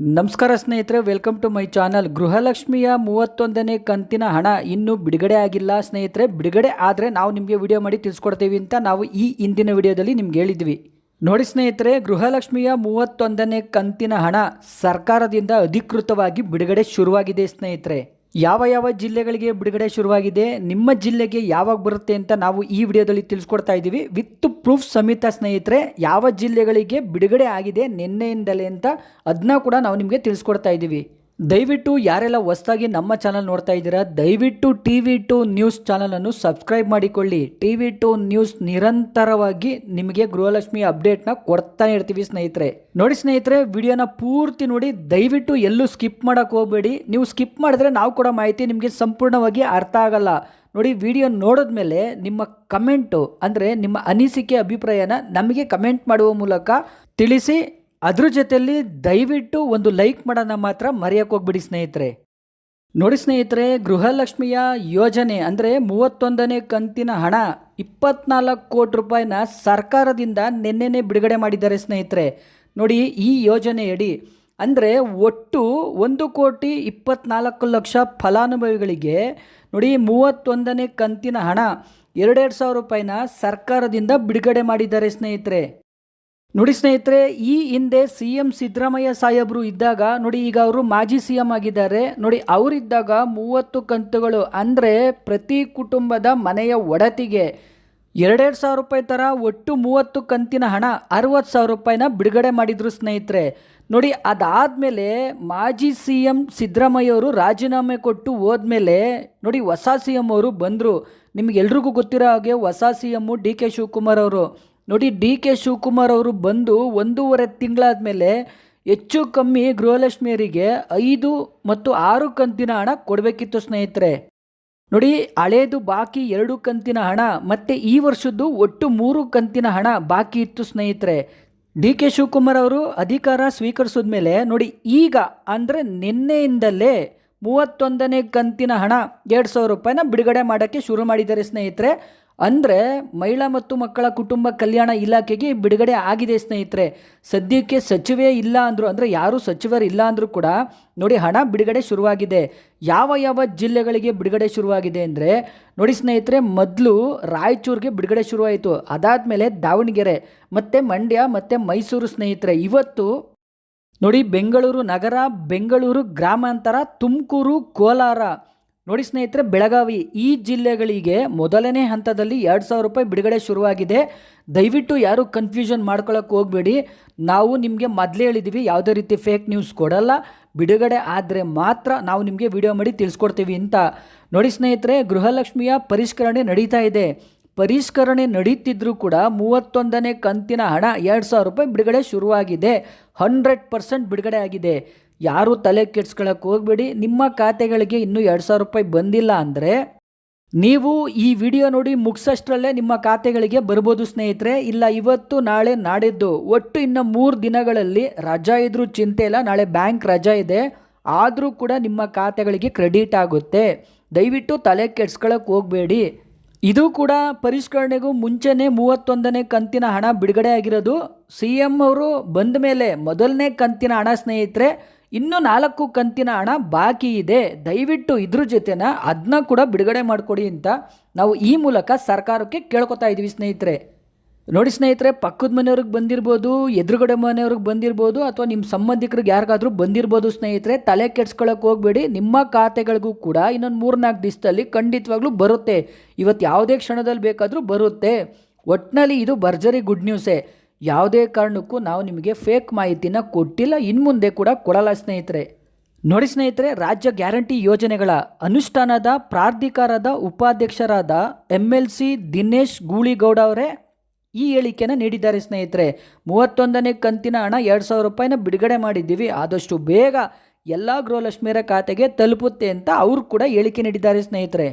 ನಮಸ್ಕಾರ ಸ್ನೇಹಿತರೆ, welcome to my channel. ಗೃಹಲಕ್ಷ್ಮಿಯ 31ನೇ ಕಂತಿನ ಹಣ ಇನ್ನೂ ಬಿಡುಗಡೆ ಆಗಿಲ್ಲ ಸ್ನೇಹಿತರೆ. ಬಿಡುಗಡೆ ಆದರೆ ನಾವು ನಿಮಗೆ ವಿಡಿಯೋ ಮಾಡಿ ತಿಳಿಸ್ಕೊಡ್ತೀವಿ ಅಂತ ನಾವು ಈ ಹಿಂದಿನ ವಿಡಿಯೋದಲ್ಲಿ ನಿಮ್ಗೆ ಹೇಳಿದ್ವಿ. ನೋಡಿ ಸ್ನೇಹಿತರೆ, ಗೃಹಲಕ್ಷ್ಮಿಯ 31ನೇ ಕಂತಿನ ಹಣ ಸರ್ಕಾರದಿಂದ ಅಧಿಕೃತವಾಗಿ ಬಿಡುಗಡೆ ಶುರುವಾಗಿದೆ ಸ್ನೇಹಿತರೆ. ಯಾವ ಯಾವ ಜಿಲ್ಲೆಗಳಿಗೆ ಬಿಡುಗಡೆ ಶುರುವಾಗಿದೆ, ನಿಮ್ಮ ಜಿಲ್ಲೆಗೆ ಯಾವಾಗ ಬರುತ್ತೆ ಅಂತ ನಾವು ಈ ವಿಡಿಯೋದಲ್ಲಿ ತಿಳಿಸ್ಕೊಡ್ತಾ ಇದ್ದೀವಿ ವಿತ್ ಪ್ರೂಫ್ ಸಮೇತ ಸ್ನೇಹಿತರೆ. ಯಾವ ಜಿಲ್ಲೆಗಳಿಗೆ ಬಿಡುಗಡೆ ಆಗಿದೆ ನಿನ್ನೆಯಿಂದಲೇ ಅಂತ ಅದನ್ನ ಕೂಡ ನಾವು ನಿಮಗೆ ತಿಳಿಸ್ಕೊಡ್ತಾ ಇದ್ದೀವಿ. ದಯವಿಟ್ಟು ಯಾರೆಲ್ಲ ಹೊಸದಾಗಿ ನಮ್ಮ ಚಾನಲ್ ನೋಡ್ತಾ ಇದ್ದೀರಾ, ದಯವಿಟ್ಟು TV2 ನ್ಯೂಸ್ ಚಾನಲನ್ನು ಸಬ್ಸ್ಕ್ರೈಬ್ ಮಾಡಿಕೊಳ್ಳಿ. TV2 ನ್ಯೂಸ್ ನಿರಂತರವಾಗಿ ನಿಮಗೆ ಗೃಹಲಕ್ಷ್ಮಿ ಅಪ್ಡೇಟ್ನ ಕೊಡ್ತಾನೆ ಇರ್ತೀವಿ ಸ್ನೇಹಿತರೆ. ನೋಡಿ ಸ್ನೇಹಿತರೆ, ವಿಡಿಯೋನ ಪೂರ್ತಿ ನೋಡಿ, ದಯವಿಟ್ಟು ಎಲ್ಲೂ ಸ್ಕಿಪ್ ಮಾಡೋಕೆ ಹೋಗಬೇಡಿ. ನೀವು ಸ್ಕಿಪ್ ಮಾಡಿದ್ರೆ ನಾವು ಕೊಡೋ ಮಾಹಿತಿ ನಿಮಗೆ ಸಂಪೂರ್ಣವಾಗಿ ಅರ್ಥ ಆಗಲ್ಲ. ನೋಡಿ, ವಿಡಿಯೋ ನೋಡಿದ್ಮೇಲೆ ನಿಮ್ಮ ಕಮೆಂಟು ಅಂದರೆ ನಿಮ್ಮ ಅನಿಸಿಕೆ ಅಭಿಪ್ರಾಯನ ನಮಗೆ ಕಮೆಂಟ್ ಮಾಡುವ ಮೂಲಕ ತಿಳಿಸಿ. ಅದ್ರ ಜೊತೆಯಲ್ಲಿ ದಯವಿಟ್ಟು ಒಂದು ಲೈಕ್ ಮಾಡೋಣ ಮಾತ್ರ ಮರೆಯೋಕೆ ಹೋಗ್ಬಿಡಿ ಸ್ನೇಹಿತರೆ. ನೋಡಿ ಸ್ನೇಹಿತರೆ, ಗೃಹಲಕ್ಷ್ಮಿಯ ಯೋಜನೆ ಅಂದರೆ 31ನೇ ಕಂತಿನ ಹಣ 24 ಕೋಟಿ ರೂಪಾಯಿನ ಸರ್ಕಾರದಿಂದ ನಿನ್ನೆನೇ ಬಿಡುಗಡೆ ಮಾಡಿದ್ದಾರೆ ಸ್ನೇಹಿತರೆ. ನೋಡಿ, ಈ ಯೋಜನೆಯಡಿ ಅಂದರೆ ಒಟ್ಟು 1,24,00,000 ಫಲಾನುಭವಿಗಳಿಗೆ ನೋಡಿ 31ನೇ ಕಂತಿನ ಹಣ 2,000 ರೂಪಾಯಿನ ಸರ್ಕಾರದಿಂದ ಬಿಡುಗಡೆ ಮಾಡಿದ್ದಾರೆ ಸ್ನೇಹಿತರೆ. ನೋಡಿ ಸ್ನೇಹಿತರೆ, ಈ ಹಿಂದೆ CM ಸಿದ್ದರಾಮಯ್ಯ ಸಾಹೇಬರು ಇದ್ದಾಗ ನೋಡಿ, ಈಗ ಅವರು ಮಾಜಿ CM ಆಗಿದ್ದಾರೆ ನೋಡಿ. ಅವರಿದ್ದಾಗ 30 ಕಂತುಗಳು ಅಂದರೆ ಪ್ರತಿ ಕುಟುಂಬದ ಮನೆಯ ಒಡತಿಗೆ 2,000 ರೂಪಾಯಿ ಥರ ಒಟ್ಟು 30 ಕಂತಿನ ಹಣ 60,000 ರೂಪಾಯಿನ ಬಿಡುಗಡೆ ಮಾಡಿದರು ಸ್ನೇಹಿತರೆ. ನೋಡಿ, ಅದಾದಮೇಲೆ ಮಾಜಿ CM ಸಿದ್ದರಾಮಯ್ಯ ಅವರು ರಾಜೀನಾಮೆ ಕೊಟ್ಟು ಹೋದ್ಮೇಲೆ ನೋಡಿ ಹೊಸ CM ಅವರು ಬಂದರು. ನಿಮಗೆಲ್ರಿಗೂ ಗೊತ್ತಿರೋ ಹಾಗೆ ಹೊಸ CM DK ಶಿವಕುಮಾರ್ ಅವರು. ನೋಡಿ, DK ಶಿವಕುಮಾರ್ ಅವರು ಬಂದು 1.5 ತಿಂಗಳಾದಮೇಲೆ ಹೆಚ್ಚು ಕಮ್ಮಿ ಗೃಹಲಕ್ಷ್ಮಿಯರಿಗೆ 5 ಮತ್ತು 6 ಕಂತಿನ ಹಣ ಕೊಡಬೇಕಿತ್ತು ಸ್ನೇಹಿತರೆ. ನೋಡಿ, ಹಳೇದು ಬಾಕಿ 2 ಕಂತಿನ ಹಣ ಮತ್ತು ಈ ವರ್ಷದ್ದು ಒಟ್ಟು 3 ಕಂತಿನ ಹಣ ಬಾಕಿ ಇತ್ತು ಸ್ನೇಹಿತರೆ. DK ಶಿವಕುಮಾರ್ ಅವರು ಅಧಿಕಾರ ಸ್ವೀಕರಿಸಿದ ಮೇಲೆ ನೋಡಿ, ಈಗ ಅಂದರೆ ನಿನ್ನೆಯಿಂದಲೇ 31ನೇ ಕಂತಿನ ಹಣ 2,000 ರೂಪಾಯಿನ ಬಿಡುಗಡೆ ಮಾಡೋಕ್ಕೆ ಶುರು ಮಾಡಿದ್ದಾರೆ ಸ್ನೇಹಿತರೆ. ಅಂದರೆ ಮಹಿಳಾ ಮತ್ತು ಮಕ್ಕಳ ಕುಟುಂಬ ಕಲ್ಯಾಣ ಇಲಾಖೆಗೆ ಬಿಡುಗಡೆ ಆಗಿದೆ ಸ್ನೇಹಿತರೆ. ಸದ್ಯಕ್ಕೆ ಸಚಿವೆ ಇಲ್ಲ ಅಂದರು, ಅಂದರೆ ಯಾರೂ ಸಚಿವರು ಇಲ್ಲ ಅಂದರೂ ಕೂಡ ನೋಡಿ ಹಣ ಬಿಡುಗಡೆ ಶುರುವಾಗಿದೆ. ಯಾವ ಯಾವ ಜಿಲ್ಲೆಗಳಿಗೆ ಬಿಡುಗಡೆ ಶುರುವಾಗಿದೆ ಅಂದರೆ ನೋಡಿ ಸ್ನೇಹಿತರೆ, ಮೊದಲು ರಾಯಚೂರಿಗೆ ಬಿಡುಗಡೆ ಶುರುವಾಯಿತು. ಅದಾದಮೇಲೆ ದಾವಣಗೆರೆ ಮತ್ತು ಮಂಡ್ಯ ಮತ್ತು ಮೈಸೂರು ಸ್ನೇಹಿತರೆ. ಇವತ್ತು ನೋಡಿ ಬೆಂಗಳೂರು ನಗರ, ಬೆಂಗಳೂರು ಗ್ರಾಮಾಂತರ, ತುಮಕೂರು, ಕೋಲಾರ ನೋಡಿ ಸ್ನೇಹಿತರೆ, ಬೆಳಗಾವಿ ಈ ಜಿಲ್ಲೆಗಳಿಗೆ ಮೊದಲನೇ ಹಂತದಲ್ಲಿ 2,000 ರೂಪಾಯಿ ಬಿಡುಗಡೆ ಶುರುವಾಗಿದೆ. ದಯವಿಟ್ಟು ಯಾರು ಕನ್ಫ್ಯೂಷನ್ ಮಾಡ್ಕೊಳ್ಳೋಕೆ ಹೋಗಬೇಡಿ. ನಾವು ನಿಮಗೆ ಮೊದಲೇ ಹೇಳಿದ್ದೀವಿ, ಯಾವುದೇ ರೀತಿ ಫೇಕ್ ನ್ಯೂಸ್ ಕೊಡಲ್ಲ. ಬಿಡುಗಡೆ ಆದರೆ ಮಾತ್ರ ನಾವು ನಿಮಗೆ ವಿಡಿಯೋ ಮಾಡಿ ತಿಳಿಸ್ಕೊಡ್ತೀವಿ ಅಂತ. ನೋಡಿ ಸ್ನೇಹಿತರೆ, ಗೃಹಲಕ್ಷ್ಮಿಯ ಪರಿಷ್ಕರಣೆ ನಡೀತಾ ಇದೆ. ಪರಿಷ್ಕರಣೆ ನಡೀತಿದ್ರೂ ಕೂಡ 31ನೇ ಕಂತಿನ ಹಣ 2,000 ರೂಪಾಯಿ ಬಿಡುಗಡೆ ಶುರುವಾಗಿದೆ. 100% ಬಿಡುಗಡೆ ಆಗಿದೆ. ಯಾರು ತಲೆ ಕೆಡ್ಸ್ಕೊಳ್ಳೋಕೆ ಹೋಗಬೇಡಿ. ನಿಮ್ಮ ಖಾತೆಗಳಿಗೆ ಇನ್ನೂ 2,000 ರೂಪಾಯಿ ಬಂದಿಲ್ಲ ಅಂದರೆ ನೀವು ಈ ವಿಡಿಯೋ ನೋಡಿ ಮುಗಿಸೋಷ್ಟರಲ್ಲೇ ನಿಮ್ಮ ಖಾತೆಗಳಿಗೆ ಬರ್ಬೋದು ಸ್ನೇಹಿತರೆ. ಇಲ್ಲ ಇವತ್ತು ನಾಳೆ ನಾಡಿದ್ದು ಒಟ್ಟು ಇನ್ನು 3 ದಿನಗಳಲ್ಲಿ ರಜಾ ಇದ್ರೂ ಚಿಂತೆ ಇಲ್ಲ. ನಾಳೆ ಬ್ಯಾಂಕ್ ರಜಾ ಇದೆ, ಆದರೂ ಕೂಡ ನಿಮ್ಮ ಖಾತೆಗಳಿಗೆ ಕ್ರೆಡಿಟ್ ಆಗುತ್ತೆ. ದಯವಿಟ್ಟು ತಲೆ ಕೆಡ್ಸ್ಕೊಳ್ಳೋಕೆ ಹೋಗಬೇಡಿ. ಇದು ಕೂಡ ಪರಿಷ್ಕರಣೆಗೂ ಮುಂಚೆನೇ 31ನೇ ಕಂತಿನ ಹಣ ಬಿಡುಗಡೆ ಆಗಿರೋದು. CM ಅವರು ಬಂದ ಮೇಲೆ ಮೊದಲನೇ ಕಂತಿನ ಹಣ ಸ್ನೇಹಿತರೆ. ಇನ್ನೂ 4 ಕಂತಿನ ಹಣ ಬಾಕಿ ಇದೆ. ದಯವಿಟ್ಟು ಇದ್ರ ಜೊತೆನ ಅದನ್ನ ಕೂಡ ಬಿಡುಗಡೆ ಮಾಡಿಕೊಡಿ ಅಂತ ನಾವು ಈ ಮೂಲಕ ಸರ್ಕಾರಕ್ಕೆ ಕೇಳ್ಕೊತಾ ಇದ್ದೀವಿ ಸ್ನೇಹಿತರೆ. ನೋಡಿ ಸ್ನೇಹಿತರೆ, ಪಕ್ಕದ ಮನೆಯವ್ರಿಗೆ ಬಂದಿರ್ಬೋದು, ಎದುರುಗಡೆ ಮನೆಯವ್ರಿಗೆ ಬಂದಿರ್ಬೋದು, ಅಥವಾ ನಿಮ್ಮ ಸಂಬಂಧಿಕರಿಗೆ ಯಾರಿಗಾದ್ರೂ ಬಂದಿರ್ಬೋದು ಸ್ನೇಹಿತರೆ. ತಲೆ ಕೆಡ್ಸ್ಕೊಳ್ಳೋಕೆ ಹೋಗಬೇಡಿ. ನಿಮ್ಮ ಖಾತೆಗಳಿಗೂ ಕೂಡ ಇನ್ನೊಂದು 3-4 ದಿವಸದಲ್ಲಿ ಖಂಡಿತವಾಗ್ಲೂ ಬರುತ್ತೆ. ಇವತ್ತು ಯಾವುದೇ ಕ್ಷಣದಲ್ಲಿ ಬೇಕಾದರೂ ಬರುತ್ತೆ. ಒಟ್ಟಿನಲ್ಲಿ ಇದು ಭರ್ಜರಿ ಗುಡ್ ನ್ಯೂಸೇ. ಯಾವುದೇ ಕಾರಣಕ್ಕೂ ನಾವು ನಿಮಗೆ ಫೇಕ್ ಮಾಹಿತಿನ ಕೊಟ್ಟಿಲ್ಲ, ಇನ್ನು ಮುಂದೆ ಕೂಡ ಕೊಡಲ್ಲ ಸ್ನೇಹಿತರೆ. ನೋಡಿ ಸ್ನೇಹಿತರೆ, ರಾಜ್ಯ ಗ್ಯಾರಂಟಿ ಯೋಜನೆಗಳ ಅನುಷ್ಠಾನದ ಪ್ರಾಧಿಕಾರದ ಉಪಾಧ್ಯಕ್ಷರಾದ MLC ದಿನೇಶ್ ಗೂಳಿಗೌಡ ಅವರೇ ಈ ಹೇಳಿಕೆನ ನೀಡಿದ್ದಾರೆ ಸ್ನೇಹಿತರೆ. 31ನೇ ಕಂತಿನ ಹಣ 2,000 ರೂಪಾಯಿನ ಬಿಡುಗಡೆ ಮಾಡಿದ್ದೀವಿ, ಆದಷ್ಟು ಬೇಗ ಎಲ್ಲ ಗೃಹಲಕ್ಷ್ಮಿಯರ ಖಾತೆಗೆ ತಲುಪುತ್ತೆ ಅಂತ ಅವರು ಕೂಡ ಹೇಳಿಕೆ ನೀಡಿದ್ದಾರೆ ಸ್ನೇಹಿತರೆ.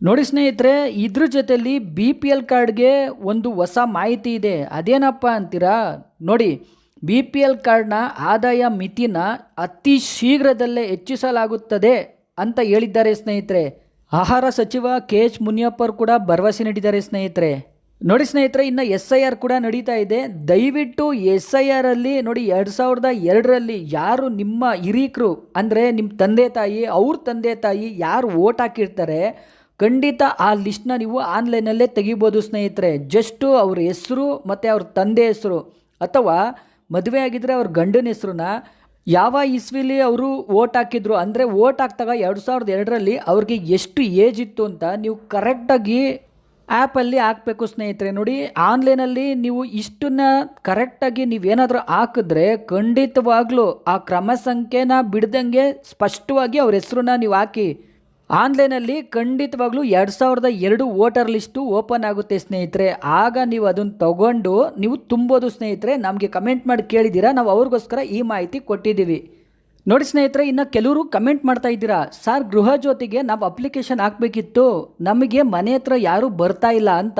ನೋಡಿ ಸ್ನೇಹಿತರೆ, ಇದ್ರ ಜೊತೆಯಲ್ಲಿ BPL ಕಾರ್ಡ್ಗೆ ಒಂದು ಹೊಸ ಮಾಹಿತಿ ಇದೆ. ಅದೇನಪ್ಪ ಅಂತೀರಾ? ನೋಡಿ, BPL ಕಾರ್ಡ್ನ ಆದಾಯ ಮಿತಿನ ಅತಿ ಶೀಘ್ರದಲ್ಲೇ ಹೆಚ್ಚಿಸಲಾಗುತ್ತದೆ ಅಂತ ಹೇಳಿದ್ದಾರೆ ಸ್ನೇಹಿತರೆ. ಆಹಾರ ಸಚಿವ KH ಮುನಿಯಪ್ಪ ಕೂಡ ಭರವಸೆ ನೀಡಿದ್ದಾರೆ ಸ್ನೇಹಿತರೆ. ನೋಡಿ ಸ್ನೇಹಿತರೆ, ಇನ್ನು SIR ಕೂಡ ನಡೀತಾ ಇದೆ. ದಯವಿಟ್ಟು SIR ಅಲ್ಲಿ ನೋಡಿ 2002ರಲ್ಲಿ ಯಾರು ನಿಮ್ಮ ಹಿರೀಕರು ಅಂದರೆ ನಿಮ್ಮ ತಂದೆ ತಾಯಿ, ಅವ್ರ ತಂದೆ ತಾಯಿ ಯಾರು ವೋಟ್ ಹಾಕಿರ್ತಾರೆ ಖಂಡಿತ ಆ ಲಿಸ್ಟ್ನ ನೀವು ಆನ್ಲೈನಲ್ಲೇ ತೆಗಿಬೋದು ಸ್ನೇಹಿತರೆ. ಜಸ್ಟು ಅವ್ರ ಹೆಸರು ಮತ್ತು ಅವ್ರ ತಂದೆ ಹೆಸರು ಅಥವಾ ಮದುವೆ ಆಗಿದ್ದರೆ ಅವ್ರ ಗಂಡನ ಹೆಸರನ್ನ ಯಾವ ಇಸ್ವಿಲಿ ಅವರು ವೋಟ್ ಹಾಕಿದ್ರು ಅಂದರೆ ವೋಟ್ ಹಾಕಿದಾಗ 2002ರಲ್ಲಿ ಅವ್ರಿಗೆ ಎಷ್ಟು ಏಜ್ ಇತ್ತು ಅಂತ ನೀವು ಕರೆಕ್ಟಾಗಿ ಆ್ಯಪಲ್ಲಿ ಹಾಕಬೇಕು ಸ್ನೇಹಿತರೆ. ನೋಡಿ, ಆನ್ಲೈನಲ್ಲಿ ನೀವು ಇಷ್ಟನ್ನ ಕರೆಕ್ಟಾಗಿ ನೀವೇನಾದರೂ ಹಾಕಿದ್ರೆ ಖಂಡಿತವಾಗ್ಲೂ ಆ ಕ್ರಮ ಸಂಖ್ಯೆನ ಬಿಡ್ದಂಗೆ ಸ್ಪಷ್ಟವಾಗಿ ಅವ್ರ ಹೆಸರನ್ನ ನೀವು ಹಾಕಿ ಆನ್ಲೈನಲ್ಲಿ ಖಂಡಿತವಾಗ್ಲೂ 2002 ವೋಟರ್ ಲಿಸ್ಟು ಓಪನ್ ಆಗುತ್ತೆ ಸ್ನೇಹಿತರೆ. ಆಗ ನೀವು ಅದನ್ನು ತಗೊಂಡು ನೀವು ತುಂಬೋದು ಸ್ನೇಹಿತರೆ. ನಮಗೆ ಕಮೆಂಟ್ ಮಾಡಿ ಕೇಳಿದ್ದೀರಾ, ನಾವು ಅವ್ರಿಗೋಸ್ಕರ ಈ ಮಾಹಿತಿ ಕೊಟ್ಟಿದ್ದೀವಿ. ನೋಡಿ ಸ್ನೇಹಿತರೆ, ಇನ್ನು ಕೆಲವರು ಕಮೆಂಟ್ ಮಾಡ್ತಾ ಇದ್ದೀರಾ, ಸರ್ ಗೃಹ ಜ್ಯೋತಿಗೆ ನಾವು ಅಪ್ಲಿಕೇಶನ್ ಹಾಕಬೇಕಿತ್ತು, ನಮಗೆ ಮನೆ ಹತ್ರ ಯಾರೂ ಬರ್ತಾ ಇಲ್ಲ ಅಂತ.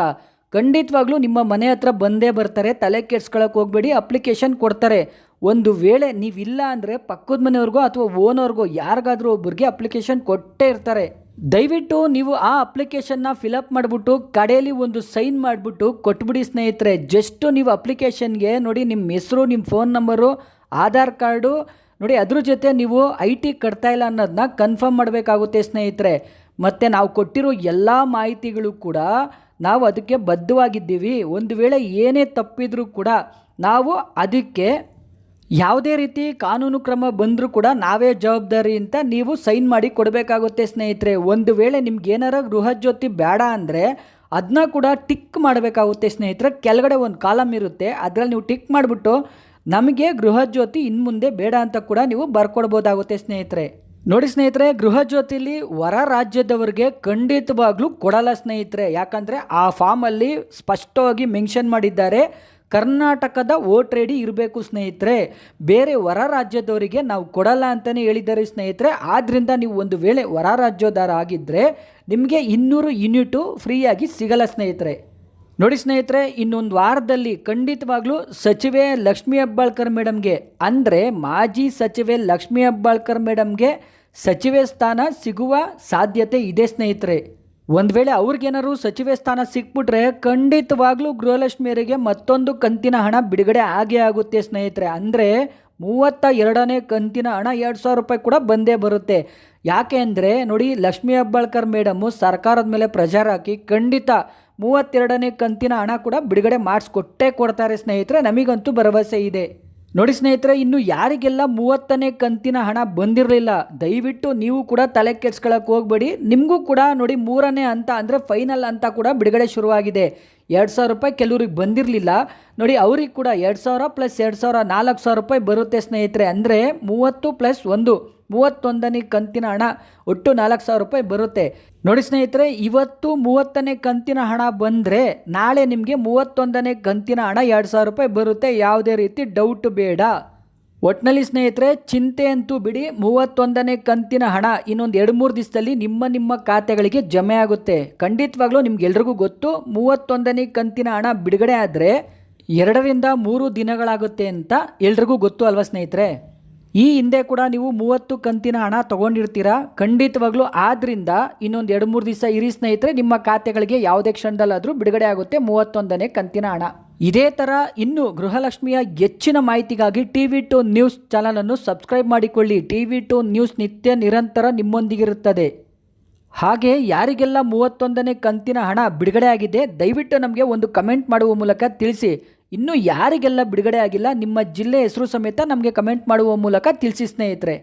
ಖಂಡಿತವಾಗ್ಲೂ ನಿಮ್ಮ ಮನೆ ಹತ್ರ ಬಂದೇ ಬರ್ತಾರೆ, ತಲೆ ಕೆಡ್ಸ್ಕೊಳಕ್ಕೆ ಹೋಗಬೇಡಿ. ಅಪ್ಲಿಕೇಶನ್ ಕೊಡ್ತಾರೆ. ಒಂದು ವೇಳೆ ನೀವಿಲ್ಲ ಅಂದರೆ ಪಕ್ಕದ ಮನೆಯವ್ರಿಗೋ ಅಥವಾ ಓನರ್ಗೋ ಯಾರಿಗಾದ್ರೂ ಒಬ್ಬರಿಗೆ ಅಪ್ಲಿಕೇಶನ್ ಕೊಟ್ಟೇ ಇರ್ತಾರೆ. ದಯವಿಟ್ಟು ನೀವು ಆ ಅಪ್ಲಿಕೇಶನ್ನ ಫಿಲಪ್ ಮಾಡಿಬಿಟ್ಟು ಕಡೆಯಲ್ಲಿ ಒಂದು ಸೈನ್ ಮಾಡಿಬಿಟ್ಟು ಕೊಟ್ಬಿಡಿ ಸ್ನೇಹಿತರೆ. ಜಸ್ಟ್ ನೀವು ಅಪ್ಲಿಕೇಶನ್ಗೆ ನೋಡಿ ನಿಮ್ಮ ಹೆಸರು, ನಿಮ್ಮ ಫೋನ್ ನಂಬರು, ಆಧಾರ್ ಕಾರ್ಡು ನೋಡಿ, ಅದ್ರ ಜೊತೆ ನೀವು IT ಕಟ್ತಾ ಇಲ್ಲ ಅನ್ನೋದನ್ನ ಕನ್ಫರ್ಮ್ ಮಾಡಬೇಕಾಗುತ್ತೆ ಸ್ನೇಹಿತರೆ. ಮತ್ತು ನಾವು ಕೊಟ್ಟಿರೋ ಎಲ್ಲ ಮಾಹಿತಿಗಳು ಕೂಡ ನಾವು ಅದಕ್ಕೆ ಬದ್ಧವಾಗಿದ್ದೀವಿ. ಒಂದು ವೇಳೆ ಏನೇ ತಪ್ಪಿದ್ರೂ ಕೂಡ ನಾವು ಅದಕ್ಕೆ ಯಾವುದೇ ರೀತಿ ಕಾನೂನು ಕ್ರಮ ಬಂದರೂ ಕೂಡ ನಾವೇ ಜವಾಬ್ದಾರಿ ಅಂತ ನೀವು ಸೈನ್ ಮಾಡಿ ಕೊಡಬೇಕಾಗುತ್ತೆ ಸ್ನೇಹಿತರೆ. ಒಂದು ವೇಳೆ ನಿಮ್ಗೆ ಏನಾರ ಗೃಹ ಜ್ಯೋತಿ ಬೇಡ ಅಂದರೆ ಅದನ್ನ ಕೂಡ ಟಿಕ್ ಮಾಡಬೇಕಾಗುತ್ತೆ ಸ್ನೇಹಿತರೆ. ಕೆಳಗಡೆ ಒಂದು ಕಾಲಮ್ ಇರುತ್ತೆ, ಅದರಲ್ಲಿ ನೀವು ಟಿಕ್ ಮಾಡಿಬಿಟ್ಟು ನಮಗೆ ಗೃಹ ಜ್ಯೋತಿ ಇನ್ನು ಮುಂದೆ ಬೇಡ ಅಂತ ಕೂಡ ನೀವು ಬರ್ಕೊಡ್ಬೋದಾಗುತ್ತೆ ಸ್ನೇಹಿತರೆ. ನೋಡಿ ಸ್ನೇಹಿತರೆ, ಗೃಹ ಜ್ಯೋತಿಲಿ ಹೊರ ರಾಜ್ಯದವರಿಗೆ ಖಂಡಿತವಾಗ್ಲೂ ಕೊಡಲ್ಲ ಸ್ನೇಹಿತರೆ. ಯಾಕಂದರೆ ಆ ಫಾರ್ಮಲ್ಲಿ ಸ್ಪಷ್ಟವಾಗಿ ಮೆನ್ಷನ್ ಮಾಡಿದ್ದಾರೆ, ಕರ್ನಾಟಕದ ವೋಟರ್ ಐ ಡಿ ಇರಬೇಕು ಸ್ನೇಹಿತರೆ. ಬೇರೆ ಹೊರ ರಾಜ್ಯದವರಿಗೆ ನಾವು ಕೊಡಲ್ಲ ಅಂತಲೇ ಹೇಳಿದ್ದಾರೆ ಸ್ನೇಹಿತರೆ. ಆದ್ದರಿಂದ ನೀವು ಒಂದು ವೇಳೆ ಹೊರ ರಾಜ್ಯದವರ ಆಗಿದ್ದರೆ ನಿಮಗೆ 200 ಯೂನಿಟು ಫ್ರೀಯಾಗಿ ಸಿಗಲ್ಲ ಸ್ನೇಹಿತರೆ. ನೋಡಿ ಸ್ನೇಹಿತರೆ, ಇನ್ನೊಂದು ವಾರದಲ್ಲಿ ಖಂಡಿತವಾಗ್ಲೂ ಸಚಿವೆ ಲಕ್ಷ್ಮೀ ಹೆಬ್ಬಾಳ್ಕರ್ ಮೇಡಮ್ಗೆ ಅಂದರೆ ಮಾಜಿ ಸಚಿವೆ ಲಕ್ಷ್ಮೀ ಹೆಬ್ಬಾಳ್ಕರ್ ಮೇಡಮ್ಗೆ ಸಚಿವೆ ಸ್ಥಾನ ಸಿಗುವ ಸಾಧ್ಯತೆ ಇದೆ ಸ್ನೇಹಿತರೆ. ಒಂದು ವೇಳೆ ಅವ್ರಿಗೇನಾದ್ರು ಸಚಿವೆ ಸ್ಥಾನ ಸಿಕ್ಬಿಟ್ರೆ ಖಂಡಿತವಾಗ್ಲೂ ಗೃಹಲಕ್ಷ್ಮಿಯರಿಗೆ ಮತ್ತೊಂದು ಕಂತಿನ ಹಣ ಬಿಡುಗಡೆ ಆಗೇ ಆಗುತ್ತೆ ಸ್ನೇಹಿತರೆ. ಅಂದರೆ 32ನೇ ಕಂತಿನ ಹಣ 2,000 ರೂಪಾಯಿ ಕೂಡ ಬಂದೇ ಬರುತ್ತೆ. ಯಾಕೆ ಅಂದರೆ ನೋಡಿ, ಲಕ್ಷ್ಮೀ ಹೆಬ್ಬಾಳ್ಕರ್ ಮೇಡಮು ಸರ್ಕಾರದ ಮೇಲೆ ಪ್ರೆಷರ್ ಹಾಕಿ ಖಂಡಿತ 32ನೇ ಕಂತಿನ ಹಣ ಕೂಡ ಬಿಡುಗಡೆ ಮಾಡಿಸ್ಕೊಟ್ಟೇ ಕೊಡ್ತಾರೆ ಸ್ನೇಹಿತರೆ. ನಮಗಂತೂ ಭರವಸೆ ಇದೆ. ನೋಡಿ ಸ್ನೇಹಿತರೆ, ಇನ್ನು ಯಾರಿಗೆಲ್ಲ 30ನೇ ಕಂತಿನ ಹಣ ಬಂದಿರಲಿಲ್ಲ ದಯವಿಟ್ಟು ನೀವು ಕೂಡ ತಲೆ ಕೆಡ್ಸ್ಕೊಳಕ್ಕೆ ಹೋಗಬೇಡಿ. ನಿಮಗೂ ಕೂಡ ನೋಡಿ 3ನೇ ಹಂತ ಅಂದರೆ ಫೈನಲ್ ಅಂತ ಕೂಡ ಬಿಡುಗಡೆ ಶುರುವಾಗಿದೆ. 2,000 ರೂಪಾಯಿ ಕೆಲವ್ರಿಗೆ ಬಂದಿರಲಿಲ್ಲ ನೋಡಿ, ಅವ್ರಿಗೆ ಕೂಡ 2,000 + 2,000 4,000 ರೂಪಾಯಿ ಬರುತ್ತೆ ಸ್ನೇಹಿತರೆ. ಅಂದರೆ 30 + 1 31ನೇ ಕಂತಿನ ಹಣ ಒಟ್ಟು 4,000 ರೂಪಾಯಿ ಬರುತ್ತೆ. ನೋಡಿ ಸ್ನೇಹಿತರೆ, ಇವತ್ತು 30ನೇ ಕಂತಿನ ಹಣ ಬಂದರೆ ನಾಳೆ ನಿಮಗೆ 31ನೇ ಕಂತಿನ ಹಣ 2,000 ರೂಪಾಯಿ ಬರುತ್ತೆ. ಯಾವುದೇ ರೀತಿ ಡೌಟ್ ಬೇಡ. ಒಟ್ಟಿನಲ್ಲಿ ಸ್ನೇಹಿತರೆ, ಚಿಂತೆ ಅಂತೂ ಬಿಡಿ. 31ನೇ ಕಂತಿನ ಹಣ ಇನ್ನೊಂದು 2-3 ದಿವಸದಲ್ಲಿ ನಿಮ್ಮ ಖಾತೆಗಳಿಗೆ ಜಮೆ ಆಗುತ್ತೆ. ಖಂಡಿತವಾಗ್ಲೂ ನಿಮ್ಗೆಲ್ರಿಗೂ ಗೊತ್ತು, 31ನೇ ಕಂತಿನ ಹಣ ಬಿಡುಗಡೆ ಆದರೆ 2 ರಿಂದ 3 ದಿನಗಳಾಗುತ್ತೆ ಅಂತ ಎಲ್ರಿಗೂ ಗೊತ್ತು ಅಲ್ವಾ ಸ್ನೇಹಿತರೆ. ಈ ಹಿಂದೆ ಕೂಡ ನೀವು 30 ಕಂತಿನ ಹಣ ತೊಗೊಂಡಿರ್ತೀರಾ ಖಂಡಿತವಾಗ್ಲೂ. ಆದ್ದರಿಂದ ಇನ್ನೊಂದು 2-3 ದಿವಸ ಇರಿ ಸ್ನೇಹಿತರೆ, ನಿಮ್ಮ ಖಾತೆಗಳಿಗೆ ಯಾವುದೇ ಕ್ಷಣದಲ್ಲಾದರೂ ಬಿಡುಗಡೆ ಆಗುತ್ತೆ 31ನೇ ಕಂತಿನ ಹಣ. ಇದೇ ಥರ ಇನ್ನು ಗೃಹಲಕ್ಷ್ಮಿಯ ಹೆಚ್ಚಿನ ಮಾಹಿತಿಗಾಗಿ TV2 ನ್ಯೂಸ್ ಚಾನಲನ್ನು ಸಬ್ಸ್ಕ್ರೈಬ್ ಮಾಡಿಕೊಳ್ಳಿ. TV2 ನ್ಯೂಸ್ ನಿತ್ಯ ನಿರಂತರ ನಿಮ್ಮೊಂದಿಗಿರುತ್ತದೆ. ಹಾಗೆ ಯಾರಿಗೆಲ್ಲ 31ನೇ ಕಂತಿನ ಹಣ ಬಿಡುಗಡೆ ಆಗಿದೆ ದಯವಿಟ್ಟು ನಮಗೆ ಒಂದು ಕಮೆಂಟ್ ಮಾಡುವ ಮೂಲಕ ತಿಳಿಸಿ. ಇನ್ನು ಯಾರಿಗೆಲ್ಲ ಬಿಡುಗಡೆ ಆಗಿಲ್ಲ ನಿಮ್ಮ ಜಿಲ್ಲೆ ಹೆಸರು ಸಮೇತ ನಮಗೆ ಕಮೆಂಟ್ ಮಾಡುವ ಮೂಲಕ ತಿಳಿಸಿ ಸ್ನೇಹಿತರೆ.